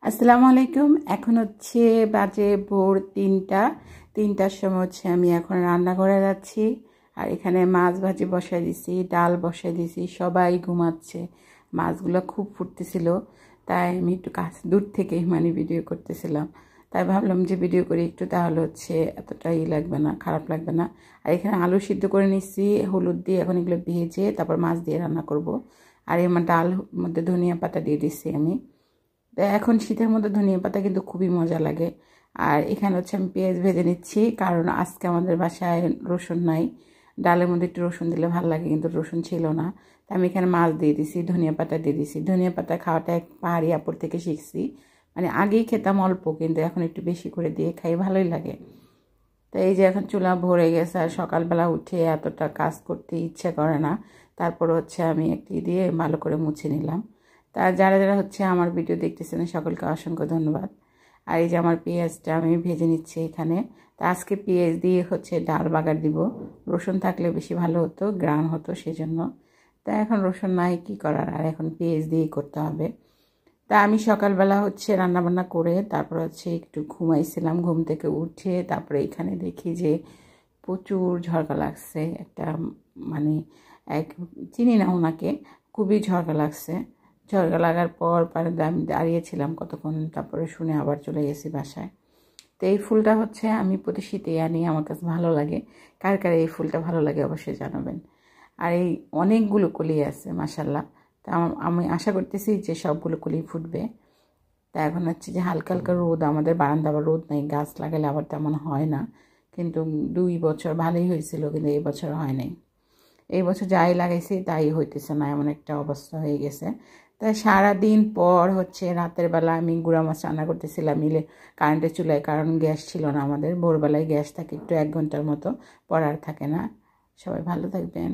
আসসালামু আলাইকুম। এখন হচ্ছে বাজে ভোর ৩টার সময় হচ্ছে আমি এখন রান্না করে যাচ্ছি। আর এখানে মাছ ভাজি বসাই দিছি, ডাল বসাই দিছি, সবাই ঘুমাচ্ছে। মাছগুলো খুব ফুটতেছিল, তাই আমি একটু দূর থেকে ভিডিও করতেছিলাম। তাই ভাবলাম যে ভিডিও করি একটু, তাহলে হচ্ছে এতটাই লাগবে না, খারাপ লাগবে না। আর এখানে আলু সিদ্ধ করে নিচ্ছি হলুদ দিয়ে, এখন এগুলো ভেজে তারপর মাছ দিয়ে রান্না করব। আর আমার ডাল মধ্যে ধনিয়া পাতা দিয়ে দিচ্ছি আমি। এখন শীতের মধ্যে ধনিয়া পাতা কিন্তু খুবই মজা লাগে। আর এখানে হচ্ছে আমি পেঁয়াজ ভেজে নিচ্ছি, কারণ আজকে আমাদের বাসায় রসুন নাই। ডালের মধ্যে একটু রসুন দিলে ভালো লাগে, কিন্তু রসুন ছিল না। তা আমি এখানে মাছ দিয়ে দিছি, ধনিয়া পাতা দিয়ে দিছি। ধনিয়া পাতা খাওয়াটা এক পাহাড়ি আপুর থেকে শিখছি। আগেই খেতাম অল্প, কিন্তু এখন একটু বেশি করে দিয়ে খাই, ভালোই লাগে। তো এই যে এখন চুলা ভরে গেছে, আর সকালবেলা উঠে এতটা কাজ করতে ইচ্ছে করে না। তারপর হচ্ছে আমি একটি দিয়ে ভালো করে মুছে নিলাম। তা যারা যারা হচ্ছে আমার ভিডিও দেখতেছেন সকলকে অসংখ্য ধন্যবাদ। আর এই যে আমার পেঁয়াজটা আমি ভেজে নিচ্ছি এখানে। তা আজকে পেঁয়াজ দিয়ে হচ্ছে ডাল বাগার দিব। রসুন থাকলে বেশি ভালো হতো, গ্রান হতো, সেজন্য। তা এখন রসুন নাই, কী করার, আর এখন পেঁয়াজ দিয়েই করতে হবে। তা আমি সকালবেলা হচ্ছে রান্নাবান্না করে তারপর হচ্ছে একটু ঘুমাইছিলাম। ঘুম থেকে উঠে তারপরে এখানে দেখি যে প্রচুর ঝড়কা লাগছে। একটা এক চিনি না ওনাকে, খুবই ঝড়কা লাগছে। ঝড়কা লাগার পর আমি দাঁড়িয়েছিলাম কতক্ষণ, তারপরে শুনে আবার চলে গেছি বাসায়। তো এই ফুলটা হচ্ছে আমি প্রতি শীতে আনি, আমার কাছে ভালো লাগে। কার কার এই ফুলটা ভালো লাগে অবশ্যই জানাবেন। আর এই অনেকগুলো কলি আছে মাশাল্লাহ। তা আমি আশা করতেছি যে সবগুলো কলি ফুটবে। তা এখন হচ্ছে যে হালকা হালকা রোদ, আমাদের বারান্দা আবার রোদ নাই, গাছ লাগালে আবার তেমন হয় না। কিন্তু 2 বছর ভালোই হয়েছিল, কিন্তু এই বছর হয় নাই। এই বছর যাই লাগাইছি তাই হইতেছে না, এমন একটা অবস্থা হয়ে গেছে। তাই সারাদিন পর হচ্ছে রাতের বেলা আমি গুঁড়া মাছ রান্না করতেছিলাম কারেন্টের চুলায়, কারণ গ্যাস ছিল না আমাদের। ভোরবেলায় গ্যাস থাকে একটু 1 ঘন্টার মতো, পর আর থাকে না। সবাই ভালো থাকবেন।